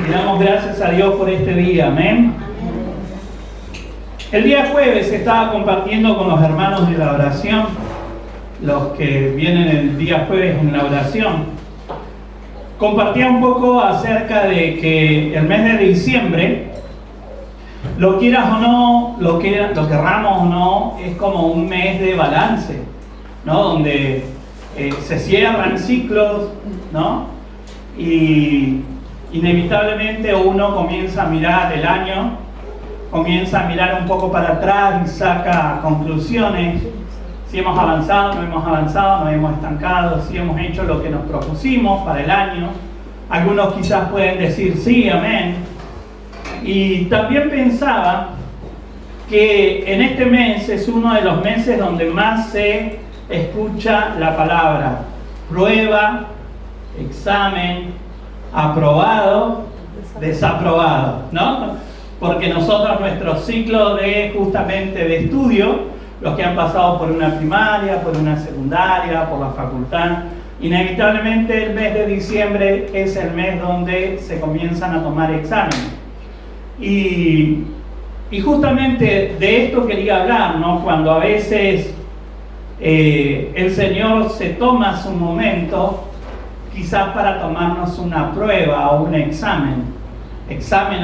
Y damos gracias a Dios por este día, amén. El día jueves estaba compartiendo con los hermanos de la oración, los que vienen el día jueves en la oración. Compartía un poco acerca de que el mes de diciembre, lo quieras o no, lo querramos o no, es como un mes de balance, ¿no? Donde se cierran ciclos, ¿no? Y inevitablemente uno comienza a mirar el año, comienza a mirar un poco para atrás y saca conclusiones. Si hemos avanzado, no hemos avanzado, nos hemos estancado, si hemos hecho lo que nos propusimos para el año. Algunos quizás pueden decir sí, amén. Y también pensaba que en este mes es uno de los meses donde más se escucha la palabra prueba, examen, aprobado, desaprobado, ¿no? Porque nosotros, nuestro ciclo justamente de estudio, los que han pasado por una primaria, por una secundaria, por la facultad, inevitablemente el mes de diciembre es el mes donde se comienzan a tomar exámenes. Y justamente de esto quería hablar, ¿no? Cuando a veces el Señor se toma su momento, quizás para tomarnos una prueba o un examen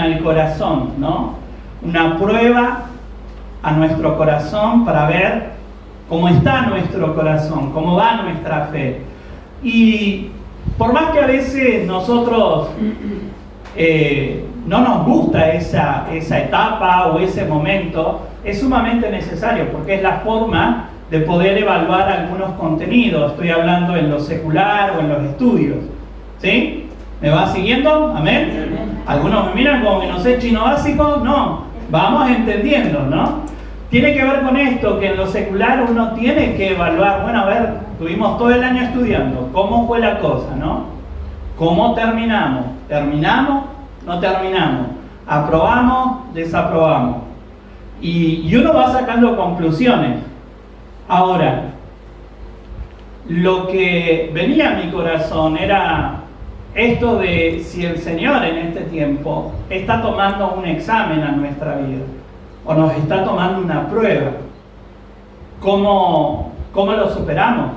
al corazón, ¿no? Una prueba a nuestro corazón para ver cómo está nuestro corazón, cómo va nuestra fe. Y por más que a veces nosotros no nos gusta esa etapa o ese momento, es sumamente necesario porque es la forma de poder evaluar algunos contenidos. Estoy hablando en lo secular o en los estudios. ¿Sí? ¿Me va siguiendo? ¿Amén? Algunos me miran como que no sé chino básico. No, vamos entendiendo, ¿no? Tiene que ver con esto, que en lo secular uno tiene que evaluar. Bueno, a ver, tuvimos todo el año estudiando. ¿Cómo fue la cosa, no? ¿Cómo terminamos? ¿Terminamos? ¿No terminamos? ¿Aprobamos? ¿Desaprobamos? Y uno va sacando conclusiones. Ahora, lo que venía a mi corazón era esto de si el Señor en este tiempo está tomando un examen a nuestra vida o nos está tomando una prueba. ¿Cómo lo superamos?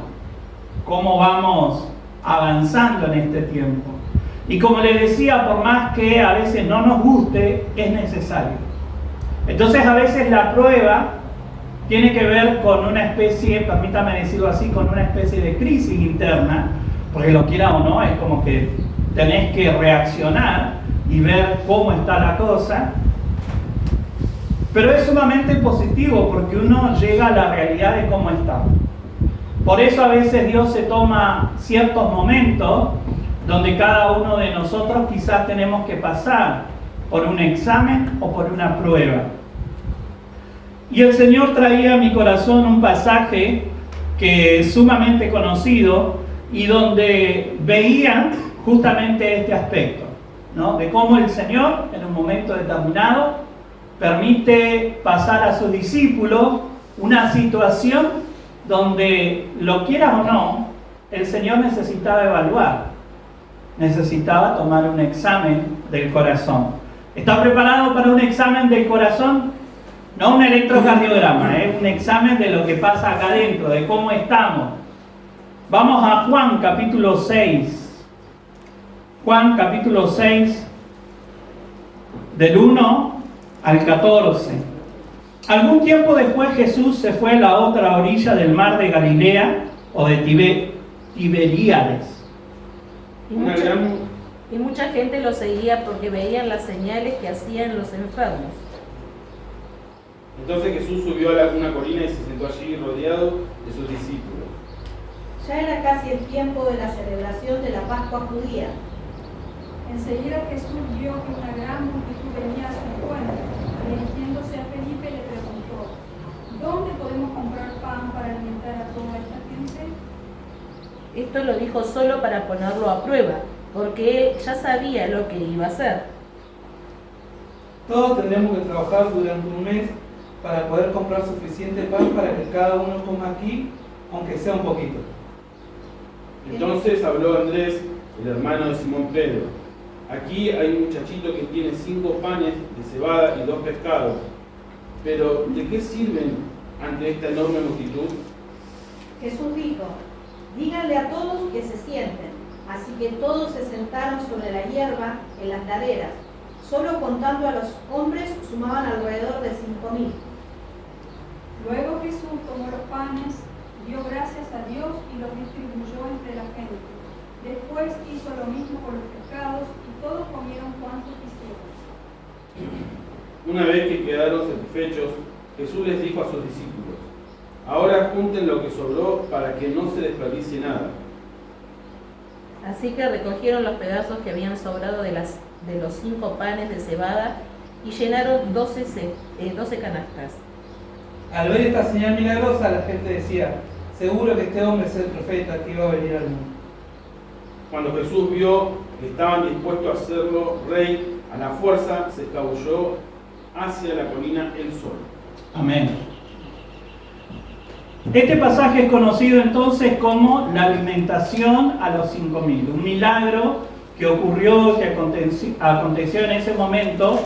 ¿Cómo vamos avanzando en este tiempo? Y como les decía, por más que a veces no nos guste, es necesario. Entonces a veces la prueba tiene que ver con una especie, permítame decirlo así, con una especie de crisis interna, porque lo quiera o no, es como que tenés que reaccionar y ver cómo está la cosa. Pero es sumamente positivo porque uno llega a la realidad de cómo está. Por eso a veces Dios se toma ciertos momentos donde cada uno de nosotros quizás tenemos que pasar por un examen o por una prueba. Y el Señor traía a mi corazón un pasaje que es sumamente conocido y donde veía justamente este aspecto, ¿no? De cómo el Señor en un momento determinado permite pasar a sus discípulos una situación donde, lo quiera o no, el Señor necesitaba evaluar, necesitaba tomar un examen del corazón. ¿Está preparado para un examen del corazón? No un electrocardiograma, un examen de lo que pasa acá adentro, de cómo estamos. Vamos a Juan capítulo 6. Juan capítulo 6, del 1 al 14. Algún tiempo después Jesús se fue a la otra orilla del mar de Galilea o de Tiberíades. Y mucha gente lo seguía porque veían las señales que hacían los enfermos. Entonces Jesús subió a una colina y se sentó allí rodeado de sus discípulos. Ya era casi el tiempo de la celebración de la Pascua judía. Enseguida Jesús vio que una gran multitud venía a su encuentro. Dirigiéndose a Felipe le preguntó: ¿dónde podemos comprar pan para alimentar a toda esta gente? Esto lo dijo solo para ponerlo a prueba, porque él ya sabía lo que iba a hacer. Todos tendremos que trabajar durante un mes para poder comprar suficiente pan para que cada uno coma aquí, aunque sea un poquito. Entonces habló Andrés, el hermano de Simón Pedro. Aquí hay un muchachito que tiene 5 panes de cebada y 2 pescados. Pero, ¿de qué sirven ante esta enorme multitud? Jesús dijo, díganle a todos que se sienten. Así que todos se sentaron sobre la hierba en las laderas. Solo contando a los hombres sumaban alrededor de 5.000. Luego Jesús tomó los panes, dio gracias a Dios y los distribuyó entre la gente. Después hizo lo mismo con los pescados y todos comieron cuanto quisieron. Una vez que quedaron satisfechos, Jesús les dijo a sus discípulos, ahora junten lo que sobró para que no se desperdicie nada. Así que recogieron los pedazos que habían sobrado de los 5 panes de cebada y llenaron 12 canastas. Al ver esta señal milagrosa, la gente decía, seguro que este hombre es el profeta que iba a venir al mundo. Cuando Jesús vio que estaban dispuestos a hacerlo rey, a la fuerza se escabulló hacia la colina él solo. Amén. Este pasaje es conocido entonces como la alimentación a los 5.000, un milagro que ocurrió, que aconteció en ese momento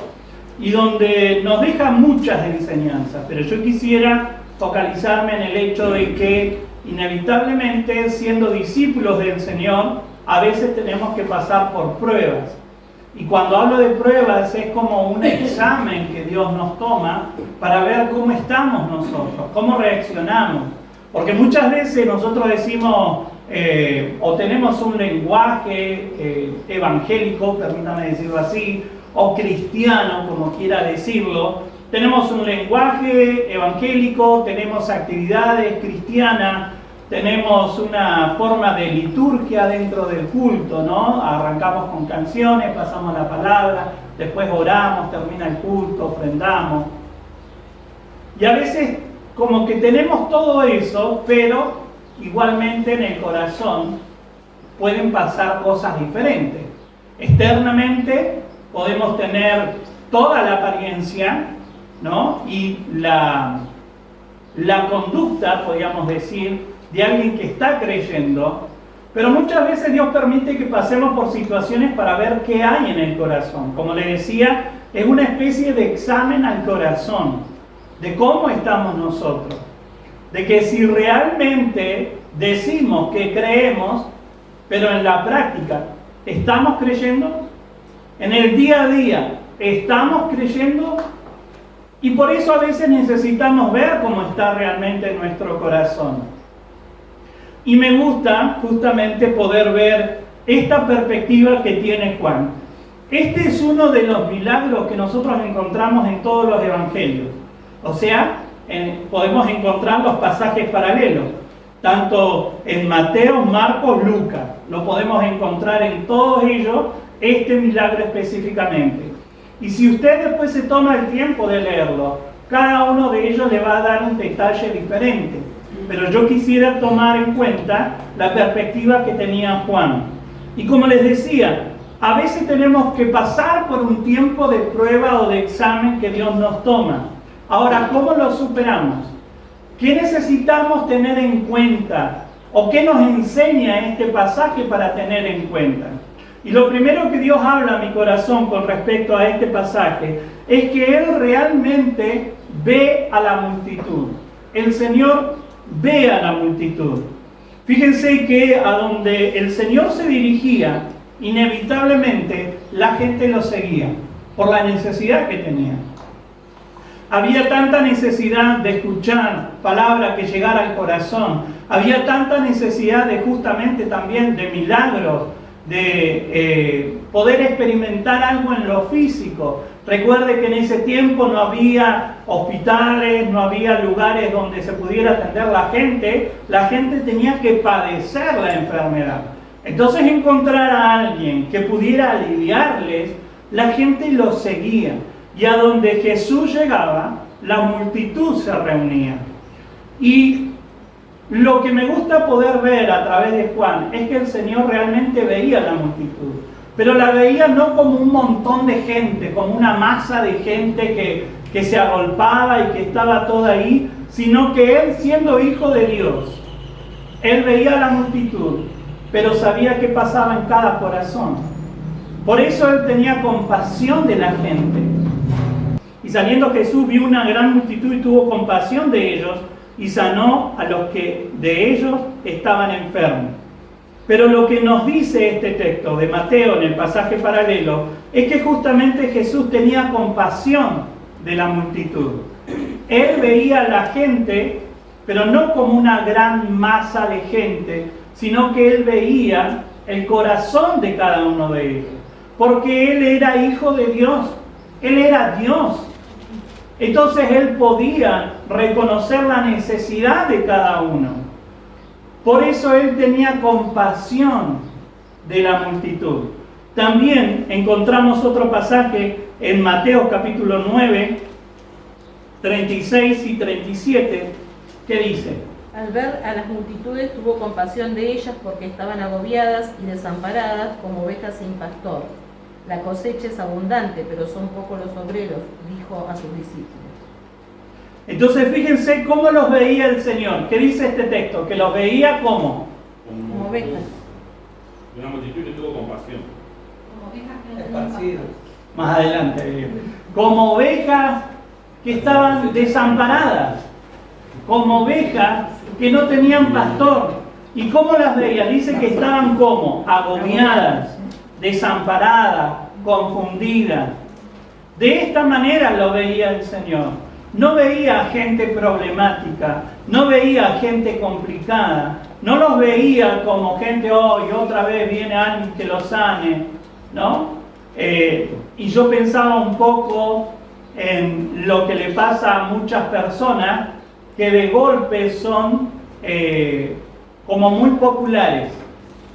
y donde nos deja muchas enseñanzas, pero yo quisiera focalizarme en el hecho de que inevitablemente, siendo discípulos del Señor, a veces tenemos que pasar por pruebas. Y cuando hablo de pruebas es como un examen que Dios nos toma para ver cómo estamos nosotros, cómo reaccionamos. Porque muchas veces nosotros decimos o tenemos un lenguaje evangélico, permítame decirlo así, o cristiano, como quiera decirlo. Tenemos un lenguaje evangélico, tenemos actividades cristianas, tenemos una forma de liturgia dentro del culto, ¿no? Arrancamos con canciones, pasamos la palabra, después oramos, termina el culto, ofrendamos. Y a veces como que tenemos todo eso, pero igualmente en el corazón pueden pasar cosas diferentes. Externamente podemos tener toda la apariencia, ¿no? Y la conducta, podríamos decir, de alguien que está creyendo, pero muchas veces Dios permite que pasemos por situaciones para ver qué hay en el corazón. Como le decía, es una especie de examen al corazón, de cómo estamos nosotros, de que si realmente decimos que creemos, pero en la práctica, ¿estamos creyendo? En el día a día, ¿estamos creyendo? Y por eso a veces necesitamos ver cómo está realmente nuestro corazón. Y me gusta justamente poder ver esta perspectiva que tiene Juan. Este es uno de los milagros que nosotros encontramos en todos los evangelios. O sea, podemos encontrar los pasajes paralelos, tanto en Mateo, Marcos, Lucas. Lo podemos encontrar en todos ellos, este milagro específicamente. Y si usted después se toma el tiempo de leerlo, cada uno de ellos le va a dar un detalle diferente. Pero yo quisiera tomar en cuenta la perspectiva que tenía Juan. Y como les decía, a veces tenemos que pasar por un tiempo de prueba o de examen que Dios nos toma. Ahora, ¿cómo lo superamos? ¿Qué necesitamos tener en cuenta? ¿O qué nos enseña este pasaje para tener en cuenta? Y lo primero que Dios habla a mi corazón con respecto a este pasaje es que Él realmente ve a la multitud. El Señor ve a la multitud. Fíjense que a donde el Señor se dirigía, inevitablemente la gente lo seguía por la necesidad que tenía. Había tanta necesidad de escuchar palabra que llegara al corazón. Había tanta necesidad de justamente también de milagros, de poder experimentar algo en lo físico. Recuerde que en ese tiempo no había hospitales, no había lugares donde se pudiera atender la gente tenía que padecer la enfermedad. Entonces encontrar a alguien que pudiera aliviarles, la gente lo seguía. Y a donde Jesús llegaba, la multitud se reunía. Y lo que me gusta poder ver a través de Juan es que el Señor realmente veía la multitud. Pero la veía no como un montón de gente, como una masa de gente que se agolpaba y que estaba toda ahí, sino que Él, siendo hijo de Dios, Él veía la multitud, pero sabía qué pasaba en cada corazón. Por eso él tenía compasión de la gente. Y saliendo Jesús vio una gran multitud y tuvo compasión de ellos y sanó a los que de ellos estaban enfermos. Pero lo que nos dice este texto de Mateo en el pasaje paralelo es que justamente Jesús tenía compasión de la multitud. Él veía a la gente, pero no como una gran masa de gente, sino que él veía el corazón de cada uno de ellos. Porque él era hijo de Dios, él era Dios. Entonces él podía reconocer la necesidad de cada uno. Por eso él tenía compasión de la multitud. También encontramos otro pasaje en Mateo capítulo 9, 36 y 37, que dice: Al ver a las multitudes tuvo compasión de ellas porque estaban agobiadas y desamparadas como ovejas sin pastor. La cosecha es abundante, pero son pocos los obreros, dijo a sus discípulos. Entonces fíjense cómo los veía el Señor. ¿Qué dice este texto? Que los veía ¿cómo? Como ovejas. Una multitud que tuvo compasión. Como ovejas que no tenían Esparcidos. Más adelante. Como ovejas que estaban desamparadas. Como ovejas que no tenían pastor. ¿Y cómo las veía? Dice que estaban como agobiadas, desamparadas, confundidas. De esta manera lo veía el Señor. No veía gente problemática, no veía gente complicada, no los veía como gente, y otra vez viene alguien que los sane, ¿no? Y yo pensaba un poco en lo que le pasa a muchas personas que de golpe son como muy populares.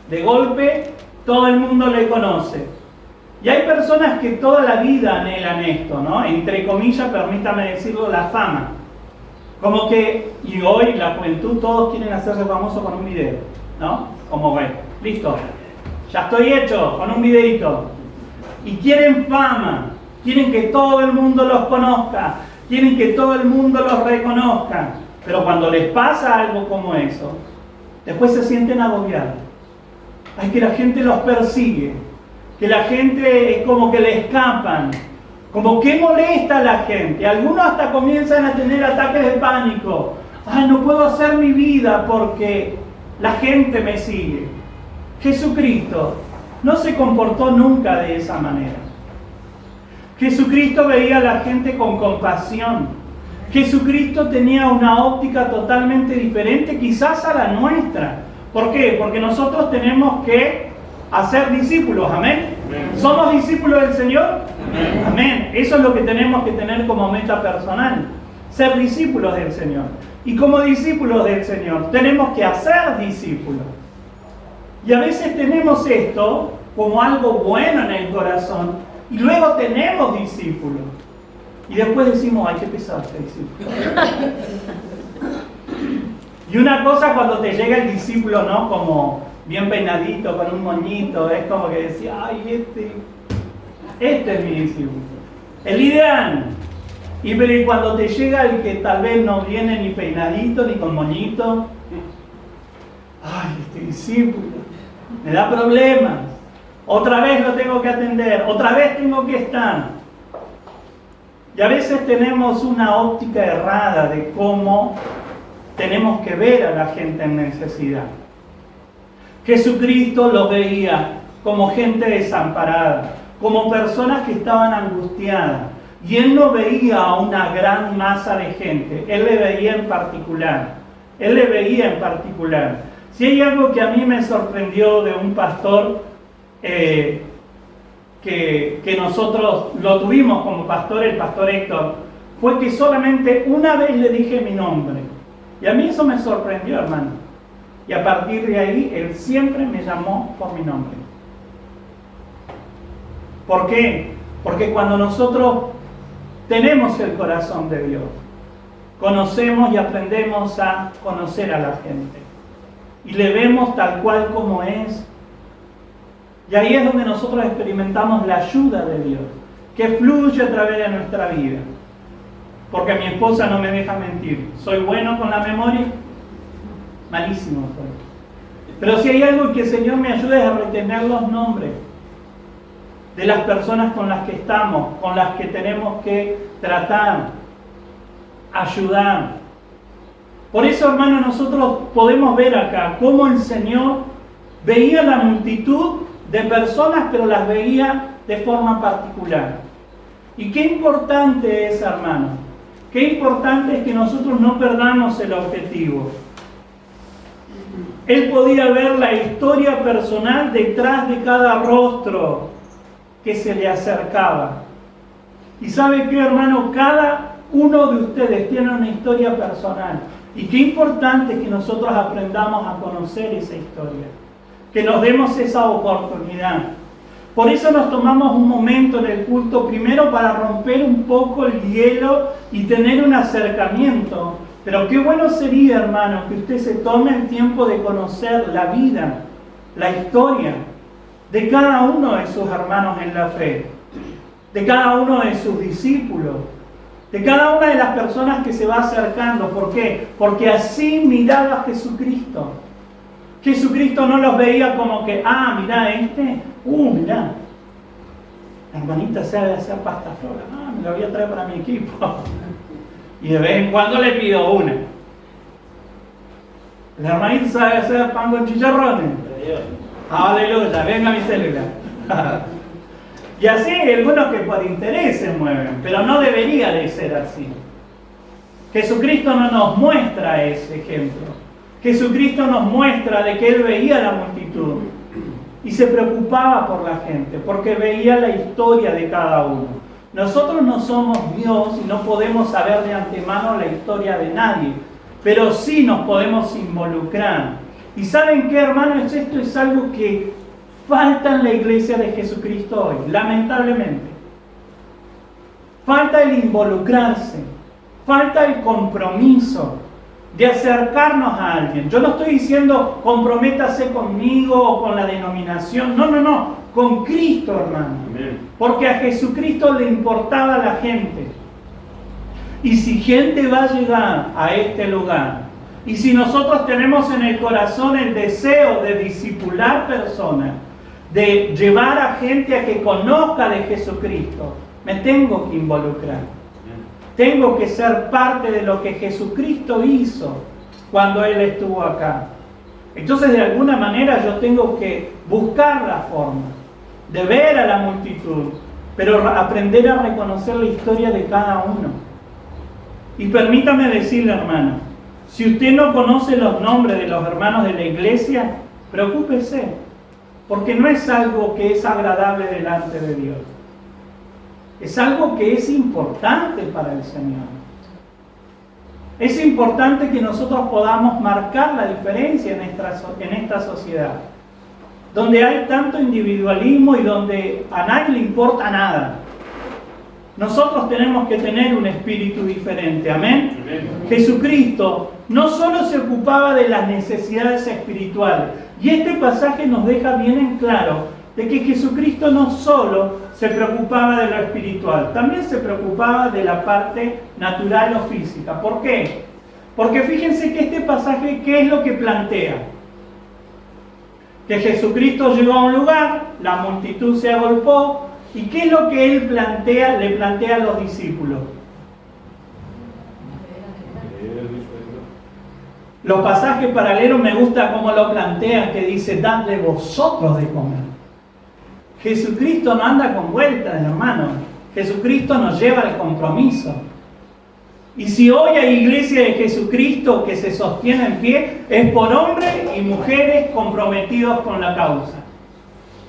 De golpe todo el mundo le conoce. Y hay personas que toda la vida anhelan esto, ¿no? Entre comillas, permítame decirlo, la fama. Como que, y hoy la juventud todos quieren hacerse famosos con un video, ¿no? Como ven, listo, ya estoy hecho con un videito. Y quieren fama, quieren que todo el mundo los conozca, quieren que todo el mundo los reconozca. Pero cuando les pasa algo como eso, después se sienten agobiados. Hay que la gente los persigue, que la gente es como que le escapan, como que molesta a la gente. Algunos hasta comienzan a tener ataques de pánico. Ay, no puedo hacer mi vida porque la gente me sigue. Jesucristo no se comportó nunca de esa manera. Jesucristo veía a la gente con compasión. Jesucristo tenía una óptica totalmente diferente quizás a la nuestra. ¿Por qué? Porque nosotros tenemos que hacer discípulos, ¿amén? Amén. ¿Somos discípulos del Señor? Amén. Amén. Eso es lo que tenemos que tener como meta personal, ser discípulos del Señor. Y como discípulos del Señor, tenemos que hacer discípulos. Y a veces tenemos esto como algo bueno en el corazón, y luego tenemos discípulos. Y después decimos, ay, qué pesado este discípulo. Y una cosa cuando te llega el discípulo, ¿no? Como bien peinadito, con un moñito, es como que decía, ay, este es mi discípulo, el ideal. Y pero cuando te llega el que tal vez no viene ni peinadito, ni con moñito, ay, este discípulo, me da problemas, otra vez lo tengo que atender, otra vez tengo que estar. Y a veces tenemos una óptica errada de cómo tenemos que ver a la gente en necesidad. Jesucristo los veía como gente desamparada, como personas que estaban angustiadas. Y Él no veía a una gran masa de gente, Él le veía en particular. Él le veía en particular. Si hay algo que a mí me sorprendió de un pastor que nosotros lo tuvimos como pastor, el pastor Héctor, fue que solamente una vez le dije mi nombre. Y a mí eso me sorprendió, hermano. Y a partir de ahí, él siempre me llamó por mi nombre. ¿Por qué? Porque cuando nosotros tenemos el corazón de Dios, conocemos y aprendemos a conocer a la gente. Y le vemos tal cual como es. Y ahí es donde nosotros experimentamos la ayuda de Dios, que fluye a través de nuestra vida. Porque mi esposa no me deja mentir. ¿Soy bueno con la memoria? Malísimo. Pero si hay algo que el Señor me ayuda es a retener los nombres. de las personas con las que estamos, con las que tenemos que tratar, ayudar. Por eso, hermano, nosotros podemos ver acá cómo el Señor veía la multitud de personas, pero las veía de forma particular. Y qué importante es, hermano, qué importante es que nosotros no perdamos el objetivo. Él podía ver la historia personal detrás de cada rostro que se le acercaba. Y ¿sabe qué, hermano? Cada uno de ustedes tiene una historia personal. Y qué importante es que nosotros aprendamos a conocer esa historia, que nos demos esa oportunidad. Por eso nos tomamos un momento en el culto, primero para romper un poco el hielo y tener un acercamiento. Pero qué bueno sería, hermano, que usted se tome el tiempo de conocer la vida, la historia de cada uno de sus hermanos en la fe, de cada uno de sus discípulos, de cada una de las personas que se va acercando. ¿Por qué? Porque así miraba a Jesucristo. Jesucristo no los veía como que, mirá mirá, la hermanita sabe hacer pasta flora, me la voy a traer para mi equipo. Y de vez en cuando le pido una. La hermanita sabe hacer pan con chicharrones. Aleluya, venga a mi célula. Y así hay algunos que por interés se mueven, pero no debería de ser así. Jesucristo no nos muestra ese ejemplo. Jesucristo nos muestra de que Él veía la multitud y se preocupaba por la gente, porque veía la historia de cada uno. Nosotros no somos Dios y no podemos saber de antemano la historia de nadie, pero sí nos podemos involucrar. ¿Y saben qué, hermanos? Esto es algo que falta en la iglesia de Jesucristo hoy, lamentablemente. Falta el involucrarse, falta el compromiso de acercarnos a alguien. Yo no estoy diciendo comprométase conmigo o con la denominación, no, con Cristo, hermano. Amén. Porque a Jesucristo le importaba la gente. Y si gente va a llegar a este lugar, y si nosotros tenemos en el corazón el deseo de discipular personas, de llevar a gente a que conozca de Jesucristo, me tengo que involucrar. Tengo que ser parte de lo que Jesucristo hizo cuando Él estuvo acá. Entonces, de alguna manera, yo tengo que buscar la forma de ver a la multitud, pero aprender a reconocer la historia de cada uno. Y permítame decirle, hermano, si usted no conoce los nombres de los hermanos de la iglesia, preocúpese, porque no es algo que es agradable delante de Dios. Es algo que es importante para el Señor. Es importante que nosotros podamos marcar la diferencia en esta sociedad, donde hay tanto individualismo y donde a nadie le importa nada. Nosotros tenemos que tener un espíritu diferente, ¿amén? Amén. Jesucristo no solo se ocupaba de las necesidades espirituales, y este pasaje nos deja bien en claro de que Jesucristo no solo se preocupaba de lo espiritual, también se preocupaba de la parte natural o física. ¿Por qué? Porque fíjense que este pasaje, ¿qué es lo que plantea? Que Jesucristo llegó a un lugar, la multitud se agolpó, ¿y qué es lo que Él le plantea a los discípulos? Los pasajes paralelos me gusta cómo lo plantean, que dice, dadle vosotros de comer. Jesucristo no anda con vueltas, hermano. Jesucristo nos lleva al compromiso. Y si hoy hay iglesia de Jesucristo que se sostiene en pie, es por hombres y mujeres comprometidos con la causa.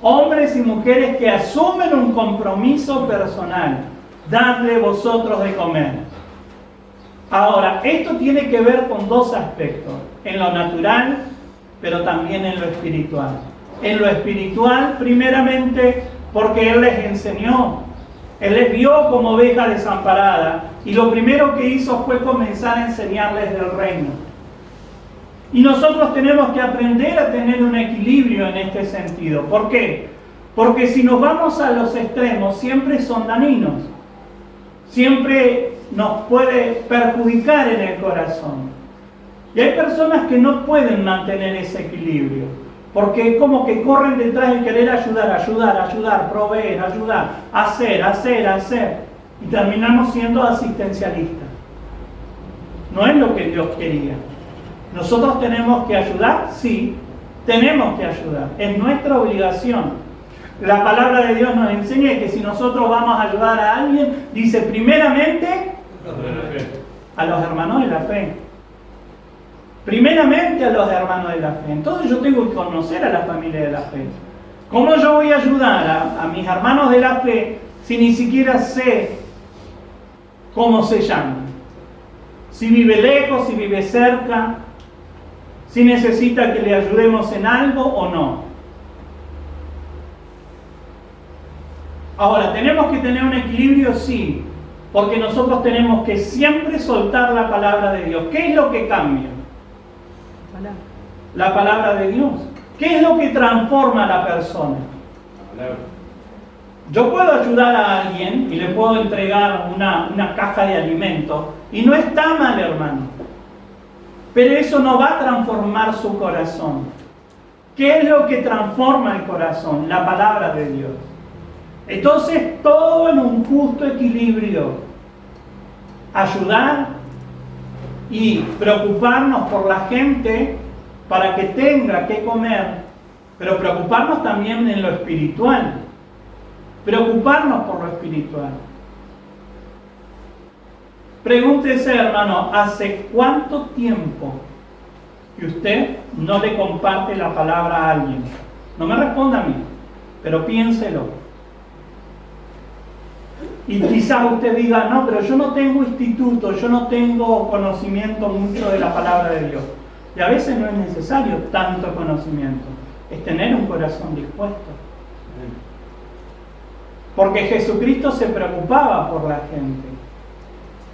Hombres y mujeres que asumen un compromiso personal. Dadle vosotros de comer. Ahora, esto tiene que ver con dos aspectos. En lo natural, pero también en lo espiritual. En lo espiritual, primeramente, porque Él les enseñó. Él les vio como oveja desamparada. Y lo primero que hizo fue comenzar a enseñarles del reino. Y nosotros tenemos que aprender a tener un equilibrio en este sentido. ¿Por qué? Porque si nos vamos a los extremos, siempre son dañinos. Siempre nos puede perjudicar en el corazón. Y hay personas que no pueden mantener ese equilibrio. Porque como que corren detrás de querer ayudar, proveer, ayudar, hacer. Y terminamos siendo asistencialistas. No es lo que Dios quería. ¿Nosotros tenemos que ayudar? Sí, tenemos que ayudar. Es nuestra obligación. La palabra de Dios nos enseña que si nosotros vamos a ayudar a alguien, dice primeramente a los hermanos de la fe. Primeramente a los hermanos de la fe. Entonces yo tengo que conocer a la familia de la fe. ¿Cómo yo voy a ayudar a mis hermanos de la fe si ni siquiera sé cómo se llaman? Si vive lejos, si vive cerca, si necesita que le ayudemos en algo o no. Ahora, ¿tenemos que tener un equilibrio? Sí, porque nosotros tenemos que siempre soltar la palabra de Dios. ¿Qué es lo que cambia? La palabra de Dios. ¿Qué es lo que transforma a la persona? La palabra. Yo puedo ayudar a alguien y le puedo entregar una caja de alimentos y no está mal, hermano. Pero eso no va a transformar su corazón. ¿Qué es lo que transforma el corazón? La palabra de Dios. Entonces, todo en un justo equilibrio. Ayudar y preocuparnos por la gente para que tenga que comer, pero preocuparnos también en lo espiritual. Preocuparnos por lo espiritual. Pregúntese, hermano, ¿hace cuánto tiempo que usted no le comparte la palabra a alguien? No me responda a mí, pero piénselo. Y quizás usted diga, no, pero yo no tengo instituto, yo no tengo conocimiento mucho de la palabra de Dios. Y a veces no es necesario tanto conocimiento, es tener un corazón dispuesto. Porque Jesucristo se preocupaba por la gente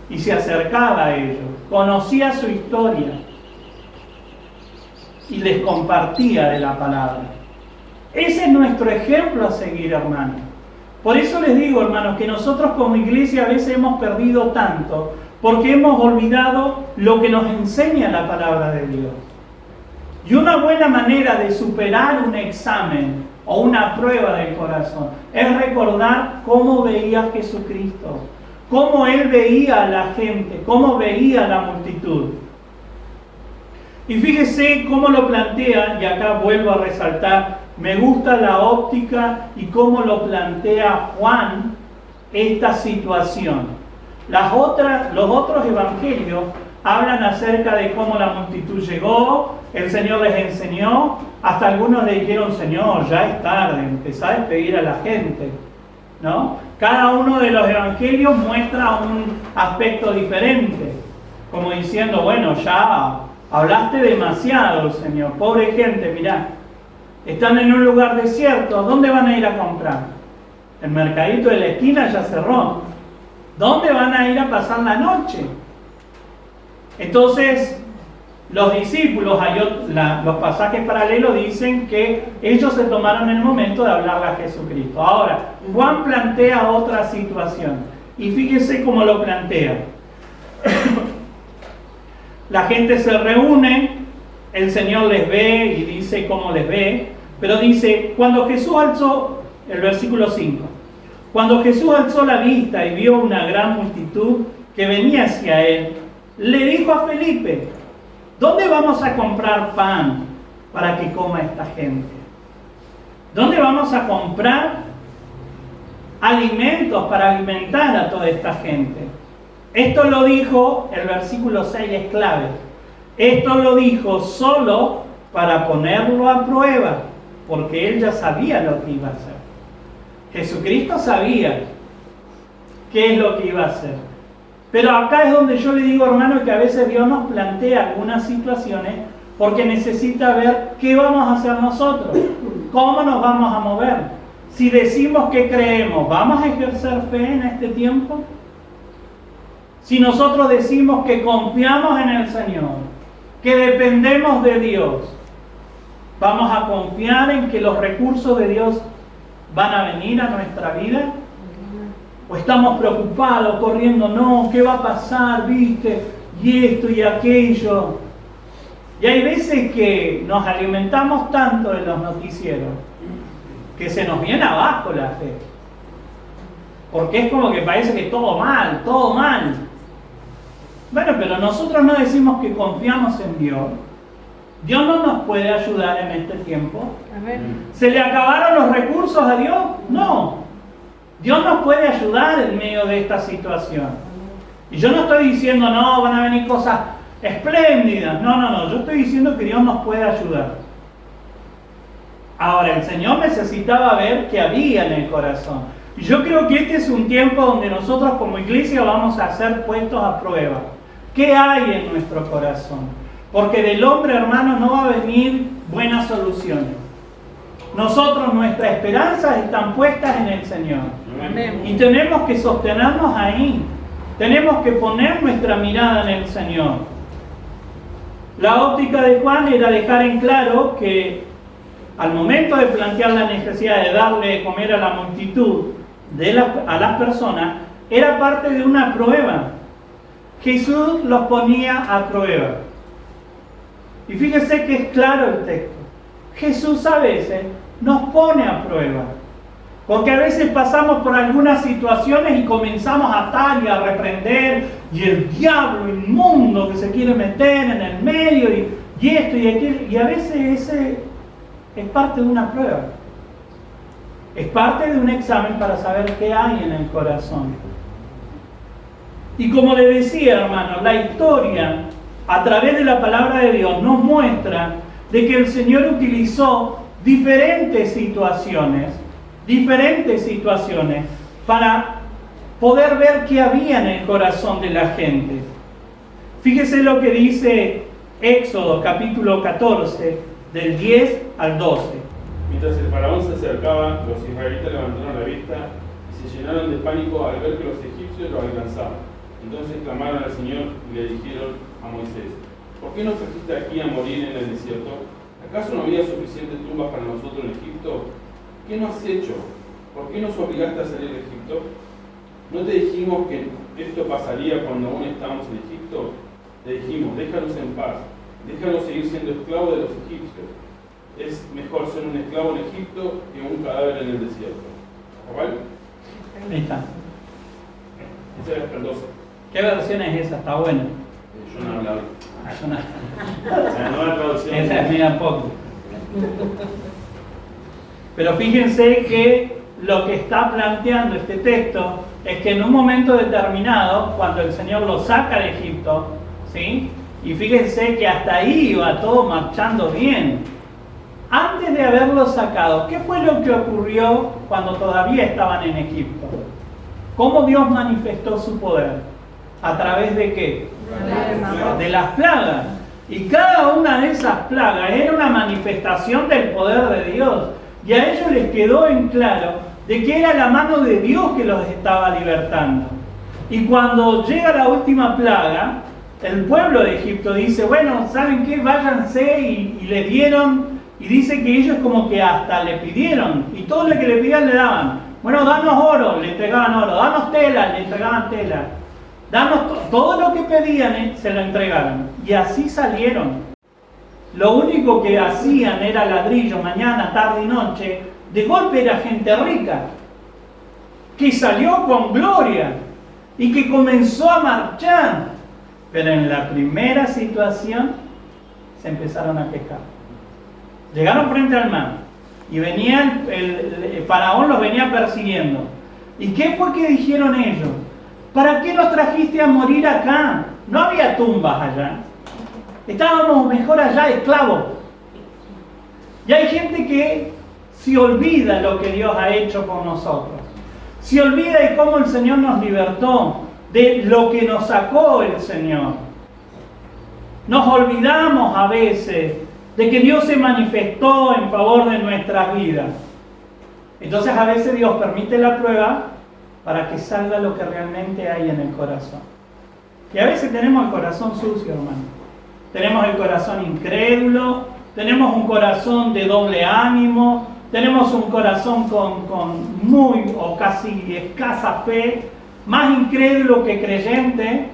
y se acercaba a ellos, conocía su historia y les compartía de la palabra. Ese es nuestro ejemplo a seguir, hermanos. Por eso les digo, hermanos, que nosotros como iglesia a veces hemos perdido tanto, porque hemos olvidado lo que nos enseña la palabra de Dios. Y una buena manera de superar un examen o una prueba del corazón es recordar cómo veía Jesucristo, cómo Él veía a la gente, cómo veía a la multitud. Y fíjese cómo lo plantea, y acá vuelvo a resaltar, me gusta la óptica y cómo lo plantea Juan esta situación. Los otros evangelios hablan acerca de cómo la multitud llegó, el Señor les enseñó, hasta algunos le dijeron, Señor, ya es tarde, empezá a despedir a la gente, ¿no? Cada uno de los evangelios muestra un aspecto diferente, como diciendo, bueno, ya hablaste demasiado, Señor, pobre gente, mirá, están en un lugar desierto, ¿dónde van a ir a comprar? El mercadito de la esquina ya cerró. ¿Dónde van a ir a pasar la noche? Entonces, los discípulos, los pasajes paralelos dicen que ellos se tomaron el momento de hablarle a Jesucristo. Ahora, Juan plantea otra situación. Y fíjese cómo lo plantea. La gente se reúne, el Señor les ve y dice cómo les ve, pero dice, cuando Jesús alzó, el versículo 5, cuando Jesús alzó la vista y vio una gran multitud que venía hacia Él, le dijo a Felipe, ¿dónde vamos a comprar pan para que coma esta gente? ¿Dónde vamos a comprar alimentos para alimentar a toda esta gente? Esto lo dijo, el versículo 6 es clave. Esto lo dijo solo para ponerlo a prueba, porque él ya sabía lo que iba a hacer. Jesucristo sabía qué es lo que iba a hacer. Pero acá es donde yo le digo, hermano, que a veces Dios nos plantea algunas situaciones porque necesita ver qué vamos a hacer nosotros, cómo nos vamos a mover. Si decimos que creemos, ¿vamos a ejercer fe en este tiempo? Si nosotros decimos que confiamos en el Señor, que dependemos de Dios, ¿vamos a confiar en que los recursos de Dios van a venir a nuestra vida? ¿O estamos preocupados, corriendo, no, qué va a pasar, viste, y esto y aquello? Y hay veces que nos alimentamos tanto de los noticieros que se nos viene abajo la fe. Porque es como que parece que todo mal, todo mal. Bueno, pero nosotros no decimos que confiamos en Dios. Dios no nos puede ayudar en este tiempo. Amén. ¿Se le acabaron los recursos a Dios? No. Dios nos puede ayudar en medio de esta situación. Y yo no estoy diciendo, no, van a venir cosas espléndidas. No. Yo estoy diciendo que Dios nos puede ayudar. Ahora, el Señor necesitaba ver qué había en el corazón. Y yo creo que este es un tiempo donde nosotros como iglesia vamos a ser puestos a prueba. ¿Qué hay en nuestro corazón? Porque del hombre, hermano, no va a venir buenas soluciones. Nosotros, nuestras esperanzas están puestas en el Señor. Amén. Y tenemos que sostenernos ahí. Tenemos que poner nuestra mirada en el Señor. La óptica de Juan era dejar en claro que al momento de plantear la necesidad de darle de comer a la multitud, a las personas, era parte de una prueba. Jesús los ponía a prueba. Y fíjese que es claro el texto. Jesús a veces nos pone a prueba. Porque a veces pasamos por algunas situaciones y comenzamos a atar y a reprender, y el diablo inmundo que se quiere meter en el medio, y esto y aquello, y a veces ese es parte de una prueba. Es parte de un examen para saber qué hay en el corazón. Y como le decía, hermano, la historia a través de la palabra de Dios nos muestra de que el Señor utilizó diferentes situaciones para poder ver qué había en el corazón de la gente. Fíjese lo que dice Éxodo capítulo 14, del 10 al 12. Mientras el faraón se acercaba, los israelitas levantaron la vista y se llenaron de pánico al ver que los egipcios lo alcanzaban. Entonces clamaron al Señor y le dijeron a Moisés: ¿por qué nos trajiste aquí a morir en el desierto? ¿Acaso no había suficientes tumbas para nosotros en Egipto? ¿Qué no has hecho? ¿Por qué nos obligaste a salir de Egipto? ¿No te dijimos que esto pasaría cuando aún estábamos en Egipto? Te dijimos: déjanos en paz, déjanos seguir siendo esclavos de los egipcios. Es mejor ser un esclavo en Egipto que un cadáver en el desierto. ¿Cabal? Ahí está. Esa era el 12. ¿Qué versión es esa? Está buena. Yo no hablaba. La nueva traducción. Esa es mía poco. Pero fíjense que lo que está planteando este texto es que en un momento determinado, cuando el Señor los saca de Egipto, ¿sí? Y fíjense que hasta ahí iba todo marchando bien. Antes de haberlos sacado, ¿qué fue lo que ocurrió cuando todavía estaban en Egipto? ¿Cómo Dios manifestó su poder? ¿A través de qué? De las plagas. Y cada una de esas plagas era una manifestación del poder de Dios. Y a ellos les quedó en claro de que era la mano de Dios que los estaba libertando. Y cuando llega la última plaga, el pueblo de Egipto dice: bueno, ¿saben qué? Váyanse, y le dieron, y dice que ellos como que hasta le pidieron, y todo lo que le pedían le daban. Bueno, danos oro, le entregaban oro, danos tela, le entregaban tela, danos todo lo que pedían, se lo entregaron. Y así salieron. Lo único que hacían era ladrillo, mañana, tarde y noche. De golpe era gente rica, que salió con gloria y que comenzó a marchar. Pero en la primera situación se empezaron a quejar. Llegaron frente al mar y venía el faraón los venía persiguiendo. ¿Y qué fue que dijeron ellos? ¿Para qué nos trajiste a morir acá? No había tumbas allá. Estábamos mejor allá, esclavos. Y hay gente que se olvida lo que Dios ha hecho con nosotros. Se olvida de cómo el Señor nos libertó, de lo que nos sacó el Señor. Nos olvidamos a veces de que Dios se manifestó en favor de nuestras vidas. Entonces a veces Dios permite la prueba para que salga lo que realmente hay en el corazón. Y a veces tenemos el corazón sucio, hermano. Tenemos el corazón incrédulo, tenemos un corazón de doble ánimo, tenemos un corazón con muy o casi escasa fe, más incrédulo que creyente.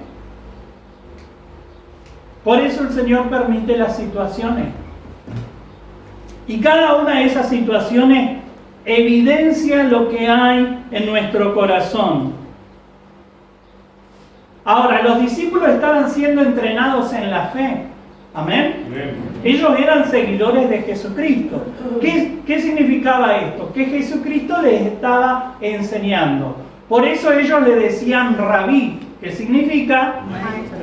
Por eso el Señor permite las situaciones. Y cada una de esas situaciones evidencia lo que hay en nuestro corazón. Ahora, los discípulos estaban siendo entrenados en la fe. Amén. Ellos eran seguidores de Jesucristo. ¿Qué significaba esto? Que Jesucristo les estaba enseñando. Por eso ellos le decían rabí, que significa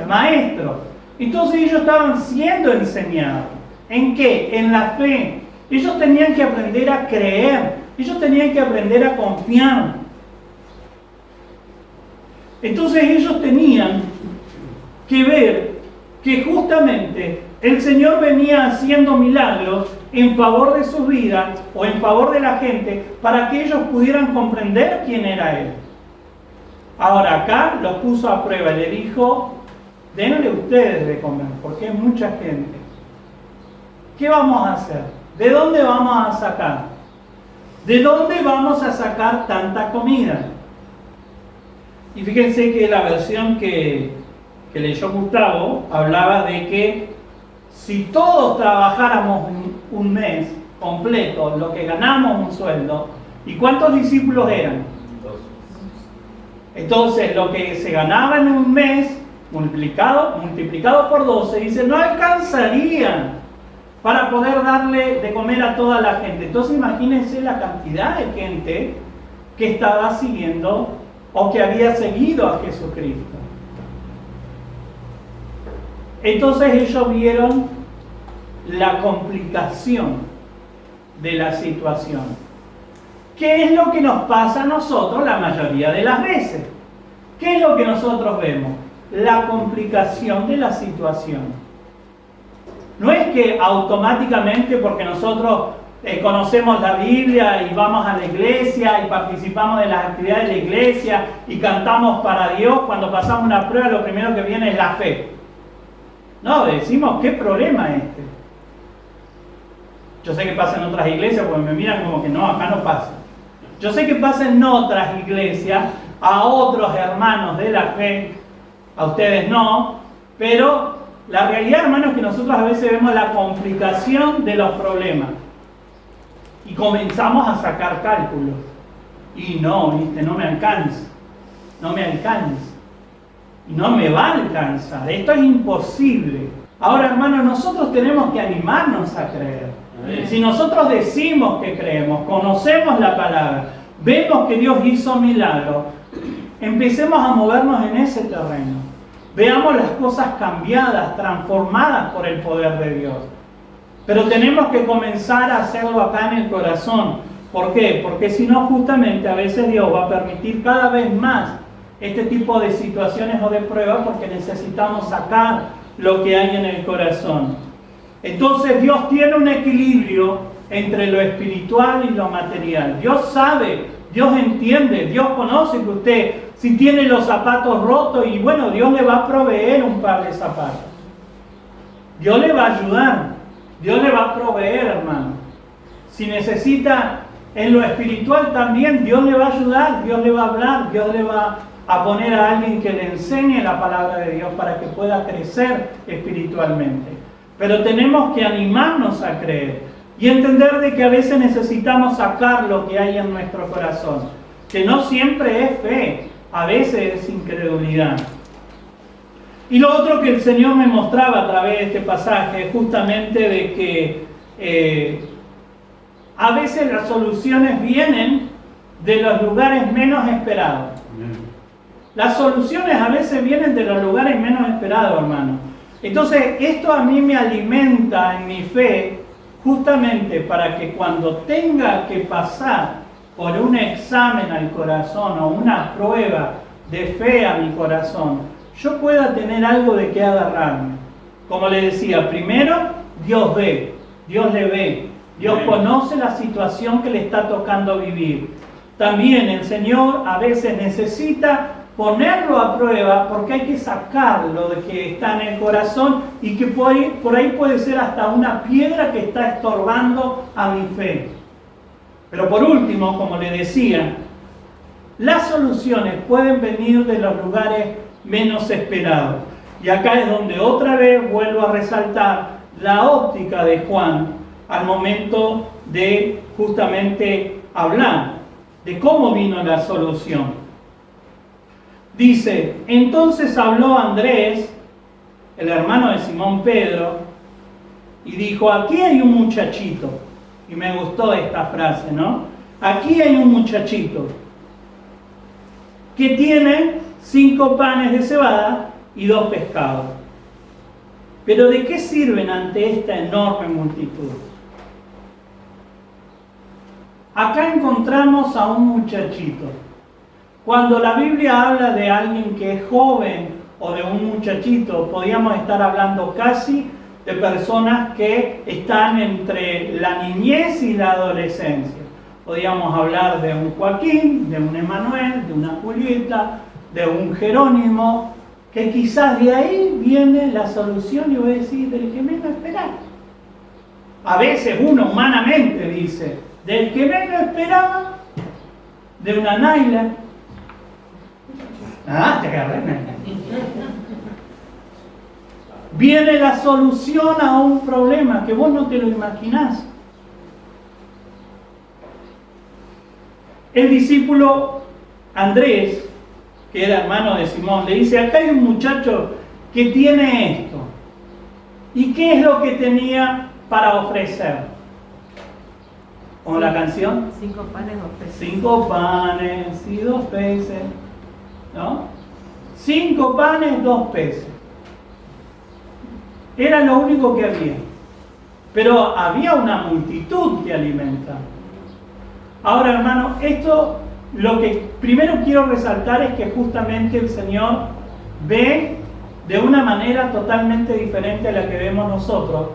maestro. Entonces ellos estaban siendo enseñados. ¿En qué? En la fe. Ellos tenían que aprender a creer. Ellos tenían que aprender a confiar. Entonces ellos tenían que ver que justamente el Señor venía haciendo milagros en favor de sus vidas o en favor de la gente para que ellos pudieran comprender quién era Él. Ahora acá los puso a prueba y le dijo, denle ustedes de comer, porque hay mucha gente. ¿Qué vamos a hacer? ¿De dónde vamos a sacar? ¿De dónde vamos a sacar tanta comida? Y fíjense que la versión que leyó Gustavo hablaba de que si todos trabajáramos un mes completo, lo que ganamos un sueldo, ¿y cuántos discípulos eran? 2. Entonces lo que se ganaba en un mes, multiplicado por 12, dice, no alcanzaría para poder darle de comer a toda la gente. Entonces imagínense la cantidad de gente que estaba siguiendo o que había seguido a Jesucristo. Entonces ellos vieron la complicación de la situación. ¿Qué es lo que nos pasa a nosotros la mayoría de las veces? ¿Qué es lo que nosotros vemos? La complicación de la situación. No es que automáticamente porque nosotros conocemos la Biblia y vamos a la iglesia y participamos de las actividades de la iglesia y cantamos para Dios, cuando pasamos una prueba lo primero que viene es la fe. No, decimos, ¿qué problema es este? Yo sé que pasa en otras iglesias porque me miran como que no, acá no pasa. Yo sé que pasa en otras iglesias, a otros hermanos de la fe, a ustedes no, pero la realidad, hermanos, es que nosotros a veces vemos la complicación de los problemas y comenzamos a sacar cálculos. Y no, ¿viste? No me alcanza, y no me va a alcanzar, esto es imposible. Ahora, hermanos, nosotros tenemos que animarnos a creer. Si nosotros decimos que creemos, conocemos la palabra, vemos que Dios hizo milagros, empecemos a movernos en ese terreno. Veamos las cosas cambiadas, transformadas por el poder de Dios. Pero tenemos que comenzar a hacerlo acá en el corazón. ¿Por qué? Porque si no, justamente a veces Dios va a permitir cada vez más este tipo de situaciones o de pruebas porque necesitamos sacar lo que hay en el corazón. Entonces Dios tiene un equilibrio entre lo espiritual y lo material. Dios sabe, Dios entiende, Dios conoce que usted si tiene los zapatos rotos y bueno, Dios le va a proveer un par de zapatos. Dios le va a ayudar, Dios le va a proveer, hermano. Si necesita en lo espiritual también, Dios le va a ayudar, Dios le va a hablar, Dios le va a poner a alguien que le enseñe la palabra de Dios para que pueda crecer espiritualmente. Pero tenemos que animarnos a creer y entender de que a veces necesitamos sacar lo que hay en nuestro corazón, que no siempre es fe, a veces es incredulidad. Y lo otro que el Señor me mostraba a través de este pasaje es justamente de que a veces las soluciones vienen de los lugares menos esperados. Las soluciones a veces vienen de los lugares menos esperados, hermano. Entonces, esto a mí me alimenta en mi fe justamente para que cuando tenga que pasar por un examen al corazón o una prueba de fe a mi corazón, yo pueda tener algo de qué agarrarme. Como le decía, primero, Dios ve, Dios le ve, Dios conoce la situación que le está tocando vivir. También el Señor a veces necesita ponerlo a prueba porque hay que sacarlo de que está en el corazón y que por ahí puede ser hasta una piedra que está estorbando a mi fe. Pero por último, como le decía, las soluciones pueden venir de los lugares menos esperados. Y acá es donde otra vez vuelvo a resaltar la óptica de Juan al momento de justamente hablar de cómo vino la solución. Dice, entonces habló Andrés, el hermano de Simón Pedro, y dijo, aquí hay un muchachito. Y me gustó esta frase, ¿no? Aquí hay un muchachito que tiene 5 panes de cebada y 2 pescados. Pero ¿de qué sirven ante esta enorme multitud? Acá encontramos a un muchachito. Cuando la Biblia habla de alguien que es joven o de un muchachito, podríamos estar hablando casi de personas que están entre la niñez y la adolescencia. Podríamos hablar de un Joaquín, de un Emanuel, de una Julieta, de un Jerónimo, que quizás de ahí viene la solución y voy a decir, del que menos esperaba. A veces uno humanamente dice, del que menos esperaba, de una Naila. Ah, te agarré, Naila. Viene la solución a un problema que vos no te lo imaginás. El discípulo Andrés, que era hermano de Simón, le dice, acá hay un muchacho que tiene esto. ¿Y qué es lo que tenía para ofrecer? ¿Como la canción? 5 panes, 2 peces. 5 panes y 2 peces. ¿No? 5 panes, 2 peces. Era lo único que había. Pero había una multitud que alimentar. Ahora, hermano, esto lo que primero quiero resaltar es que justamente el Señor ve de una manera totalmente diferente a la que vemos nosotros,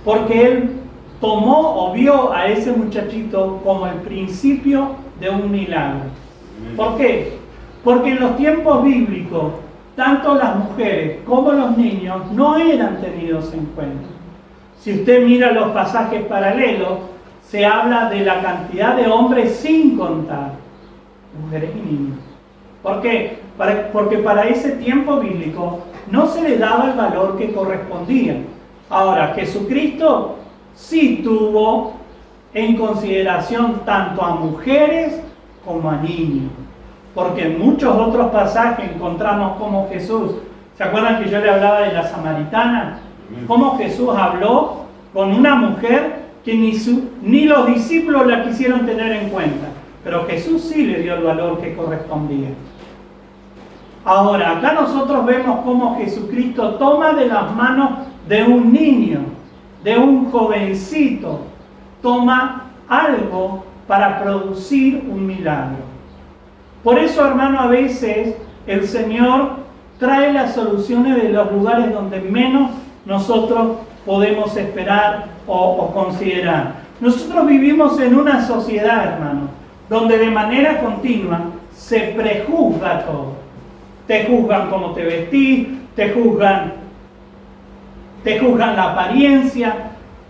porque Él tomó o vio a ese muchachito como el principio de un milagro. ¿Por qué? Porque en los tiempos bíblicos, tanto las mujeres como los niños no eran tenidos en cuenta. Si usted mira los pasajes paralelos, se habla de la cantidad de hombres sin contar, mujeres y niños. ¿Por qué? Porque para ese tiempo bíblico no se le daba el valor que correspondía. Ahora, Jesucristo sí tuvo en consideración tanto a mujeres como a niños. Porque en muchos otros pasajes encontramos cómo Jesús, ¿se acuerdan que yo le hablaba de la samaritana? Cómo Jesús habló con una mujer que ni los discípulos la quisieron tener en cuenta. Pero Jesús sí le dio el valor que correspondía. Ahora, acá nosotros vemos cómo Jesucristo toma de las manos de un niño, de un jovencito, toma algo para producir un milagro. Por eso, hermano, a veces el Señor trae las soluciones de los lugares donde menos nosotros podemos esperar o considerar. Nosotros vivimos en una sociedad, hermano, donde de manera continua se prejuzga todo. Te juzgan cómo te vestís, te juzgan la apariencia,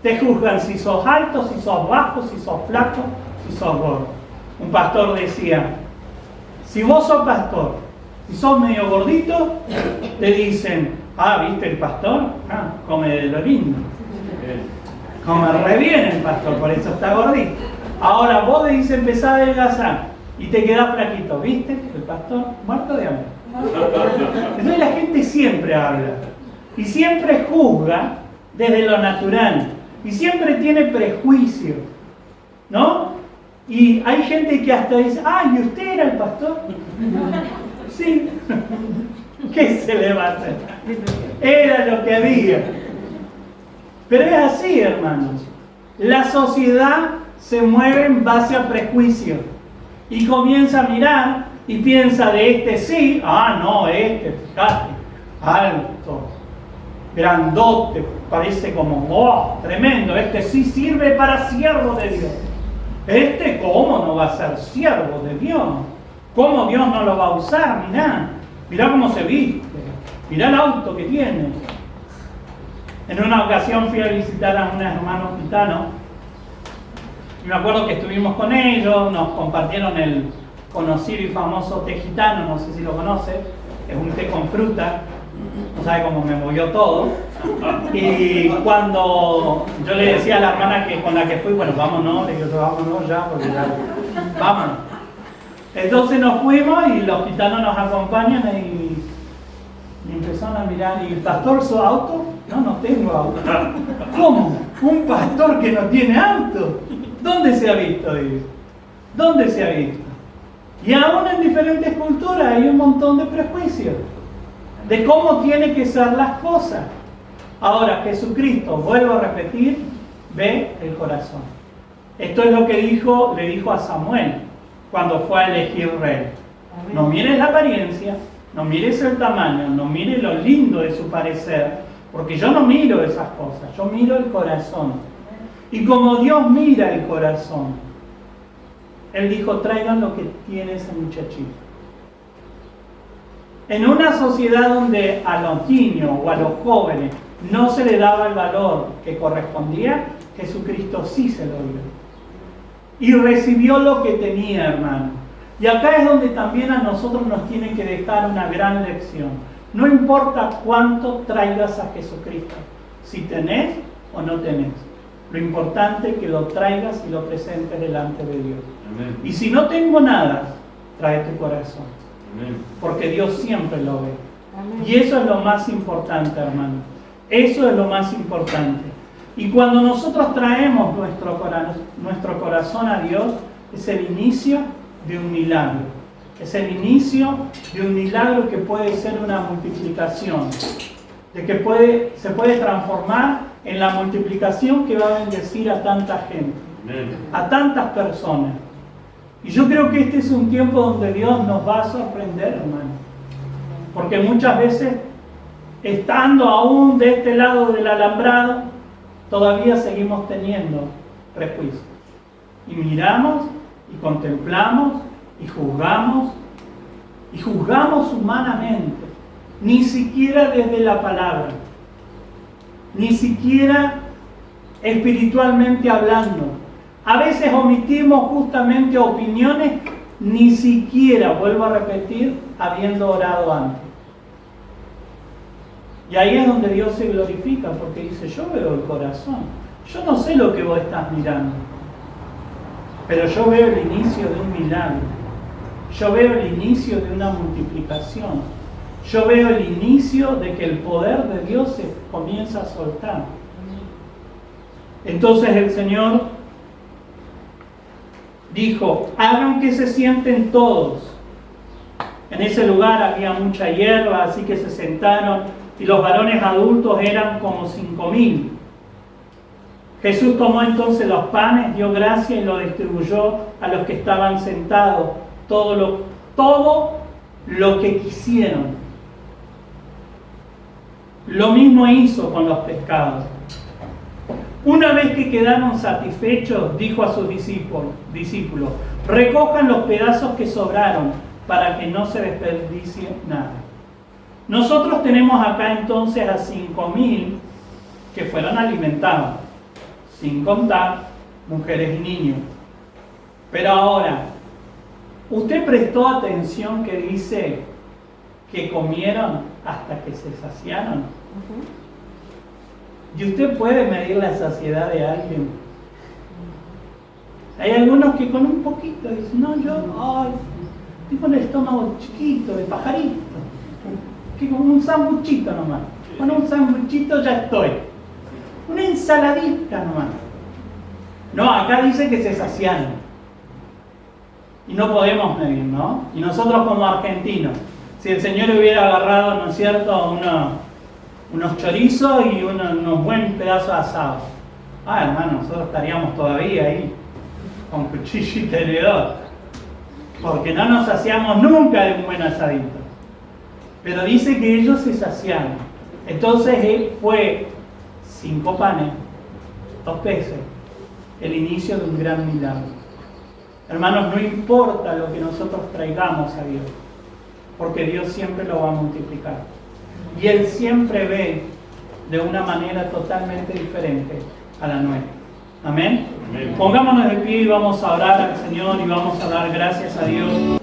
te juzgan si sos alto, si sos bajo, si sos flaco, si sos gordo. Un pastor decía, si vos sos pastor y sos medio gordito, te dicen, ah, ¿viste el pastor? Ah, come de lo lindo. Come re bien el pastor, por eso está gordito. Ahora vos le dices, empezá a adelgazar y te quedás flaquito, ¿viste? El pastor muerto de hambre. Entonces la gente siempre habla y siempre juzga desde lo natural y siempre tiene prejuicios, ¿no? Y hay gente que hasta dice, ah, ¿y usted era el pastor? Sí. ¿Qué se le va a hacer? Era lo que había. Pero es así, hermanos. La sociedad se mueve en base a prejuicios y comienza a mirar y piensa de este sí, ah, no, este, fíjate, alto, grandote, parece como, oh, tremendo, este sí sirve para siervo de Dios. Este, ¿cómo no va a ser siervo de Dios? ¿Cómo Dios no lo va a usar? Mirá cómo se viste, mirá el auto que tiene. En una ocasión fui a visitar a unos hermanos gitanos y me acuerdo que estuvimos con ellos, nos compartieron el conocido y famoso té gitano, no sé si lo conoce, es un té con fruta, no sabe cómo me movió todo. Y cuando yo le decía a la hermana que con la que fui, bueno, vámonos, le digo, vámonos ya, porque ya, vámonos. Entonces nos fuimos y los gitanos nos acompañan y empezaron a mirar, ¿y el pastor su auto? No tengo auto. ¿Cómo? ¿Un pastor que no tiene auto? ¿Dónde se ha visto eso? ¿Dónde se ha visto? Y aún en diferentes culturas hay un montón de prejuicios de cómo tienen que ser las cosas. Ahora, Jesucristo, vuelvo a repetir, ve el corazón. Esto es lo que le dijo a Samuel cuando fue a elegir rey. No mires la apariencia, no mires el tamaño, no mires lo lindo de su parecer, porque yo no miro esas cosas, yo miro el corazón. Y como Dios mira el corazón, Él dijo, traigan lo que tiene ese muchachito. En una sociedad donde a los niños o a los jóvenes no se le daba el valor que correspondía, Jesucristo sí se lo dio. Y recibió lo que tenía, hermano. Y acá es donde también a nosotros nos tiene que dejar una gran lección. No importa cuánto traigas a Jesucristo, si tenés o no tenés. Lo importante es que lo traigas y lo presentes delante de Dios. Amén. Y si no tengo nada, trae tu corazón. Amén. Porque Dios siempre lo ve. Amén. Y eso es lo más importante, hermano. Eso es lo más importante. Y cuando nosotros traemos nuestro corazón a Dios, es el inicio de un milagro. Es el inicio de un milagro que puede ser una multiplicación. De que se puede transformar en la multiplicación que va a bendecir a tanta gente. Amén. A tantas personas. Y yo creo que este es un tiempo donde Dios nos va a sorprender, hermano. Porque muchas veces, estando aún de este lado del alambrado, todavía seguimos teniendo prejuicios. Y miramos, y contemplamos, y juzgamos humanamente. Ni siquiera desde la palabra. Ni siquiera espiritualmente hablando. A veces omitimos justamente opiniones, ni siquiera, vuelvo a repetir, habiendo orado antes. Y ahí es donde Dios se glorifica, porque dice, yo veo el corazón. Yo no sé lo que vos estás mirando, pero yo veo el inicio de un milagro. Yo veo el inicio de una multiplicación. Yo veo el inicio de que el poder de Dios se comienza a soltar. Entonces el Señor dijo, hagan que se sienten todos. En ese lugar había mucha hierba, así que se sentaron, y los varones adultos eran como 5.000. Jesús tomó entonces los panes, dio gracia y lo distribuyó a los que estaban sentados, todo lo que quisieron. Lo mismo hizo con los pescados. Una vez que quedaron satisfechos, dijo a sus discípulos, recojan los pedazos que sobraron para que no se desperdicie nada. Nosotros tenemos acá entonces a 5.000 que fueron alimentados, sin contar mujeres y niños. Pero ahora, ¿usted prestó atención que dice que comieron hasta que se saciaron? ¿Y usted puede medir la saciedad de alguien? Hay algunos que con un poquito dicen, no, tengo el estómago chiquito, de pajarito, que con un sanguchito nomás. Con un sanguchito ya estoy. Una ensaladita nomás. No, acá dice que se saciaron. Y no podemos medir, ¿no? Y nosotros como argentinos, si el Señor hubiera agarrado, ¿no es cierto?, unos chorizos y unos buenos pedazos asados. Hermano, nosotros estaríamos todavía ahí, con cuchillo y tenedor. Porque no nos saciamos nunca de un buen asadito. Pero dice que ellos se saciaron. Entonces fue 5 panes, 2 peces, el inicio de un gran milagro. Hermanos, no importa lo que nosotros traigamos a Dios, porque Dios siempre lo va a multiplicar. Y Él siempre ve de una manera totalmente diferente a la nuestra. Amén. Amén. Pongámonos de pie y vamos a orar al Señor y vamos a dar gracias a Dios.